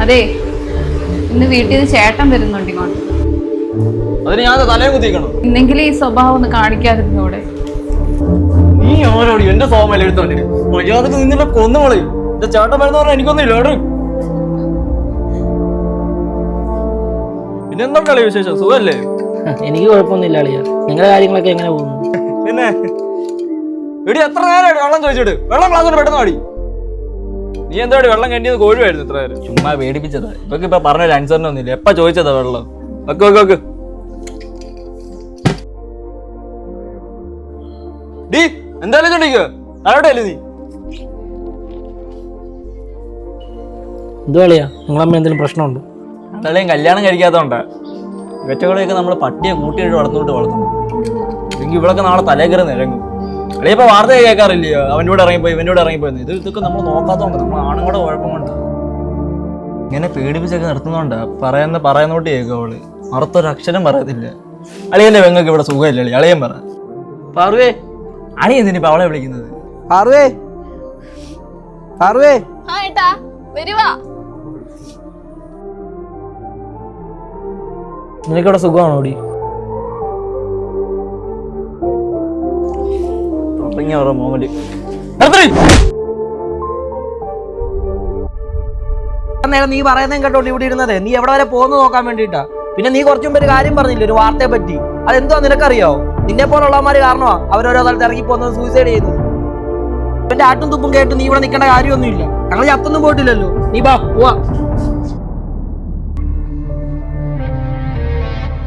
അതെ, ഇന്ന് വീട്ടിൽ നിന്ന് ചേട്ടൻ വരുന്നുണ്ട് ഇങ്ങോട്ട്. അതിന് ഞാൻ തലയും കുത്തിക്കണം. ഇന്നെങ്കിലും ഈ സ്വഭാവം ഒന്ന് കാണിക്കാതിരുന്നൂടെ? നീ ഓരോടി എന്റെ സ്വഭാവം എടുത്തോണ്ടി മര്യാദക്ക് നിന്നെ കൊന്നുകളി. എന്റെ ചേട്ടൻ വരുന്ന പറഞ്ഞാൽ എനിക്കൊന്നുമില്ല. പിന്നെ എന്താ കളി വിശേഷം? സുഖല്ലേ? എനിക്ക് കുഴപ്പമൊന്നുമില്ല അളിയ. നിങ്ങളുടെ കാര്യങ്ങളൊക്കെ എങ്ങനെ പോകുന്നു? പിന്നെ എടി എത്ര നേരമായിട്ട് വെള്ളം ചോദിച്ചിട്ട് വെള്ളം ക്ലാസ്സിൽ പെട്ടെന്ന് പാടി. നീ എന്താ വെള്ളം കണ്ടിയത്? കോഴുവായിരുന്നു ഇത്ര നേരം. ചുമ്മാ പേടിപ്പിച്ചതാ. ഇപ്പൊക്കെ ഇപ്പൊ പറഞ്ഞൊരു ആൻസറിനൊന്നുമില്ല. എപ്പ ചോദിച്ചതാ വെള്ളം? വെക്ക് ഡീ എന്തായാലും ചോദിക്കുക ആരോടല്ലേ നീ? എന്തു കളിയാ? നിങ്ങളമ്മ എന്തെങ്കിലും പ്രശ്നമുണ്ടോ? തളയും കല്യാണം കഴിക്കാത്തോണ്ടാ. ഇവറ്റകളെയൊക്കെ നമ്മൾ പട്ടിയെ കൂട്ടിയിട്ട് വളർത്തുന്നു. എങ്കിൽ ഇവളൊക്കെ നാളെ തലേ കയറി നിരങ്ങും. അളിയപ്പോ വാർത്ത കേൾക്കാറില്ലയോ? അവൻ്റെ കൂടെ ഇറങ്ങിപ്പോയി, ഇവൻ്റെ കൂടെ ഇറങ്ങിപ്പോയി. ഇതൊക്കെ നമ്മൾ നോക്കാത്തോണ്ട്, നമ്മൾ ആണുങ്ങളുടെ കുഴപ്പം കൊണ്ട് ഇങ്ങനെ പേടിപ്പിച്ചൊക്കെ നിർത്തുന്നോണ്ടാ. പറയുന്നോട്ട് കേൾക്കും അവള്. മറുത്തൊരു അക്ഷരം പറയത്തില്ല. അളിയന്റെ പെങ്ങൾക്ക് ഇവിടെ സുഖമില്ല. അളിയൻ പറ. പാറുവേ, അളിയൻ എന്തിനിപ്പോ അവളെ വിളിക്കുന്നത്? പാറുവേ നിനക്കിവിടെ സുഖമാണോ? ഓടി മോമല് നേരം നീ പറയുന്നതും കേട്ടോണ്ട് ഇവിടെ ഇരുന്നത്. നീ എവിടെ വരെ പോകുന്നു നോക്കാൻ വേണ്ടിട്ടാ. പിന്നെ നീ കുറച്ചു മുമ്പ് ഒരു കാര്യം പറഞ്ഞില്ല, ഒരു വാർത്തയെ പറ്റി. അതെന്തുവാ നിനക്കറിയാവോ? നിന്നെ പോലുള്ളവന്മാര് കാരണമാ അവരോരോ സ്ഥലത്ത് ഇറങ്ങി പോകുന്നത്, സൂയിസൈഡ് ചെയ്യുന്നത്. ഇവന്റെ ആട്ടും തുപ്പും കേട്ട് നീ ഇവിടെ നിൽക്കേണ്ട കാര്യമൊന്നുമില്ല. ഞങ്ങൾ ചത്തൊന്നും പോയിട്ടില്ലല്ലോ. നീ പോവാ.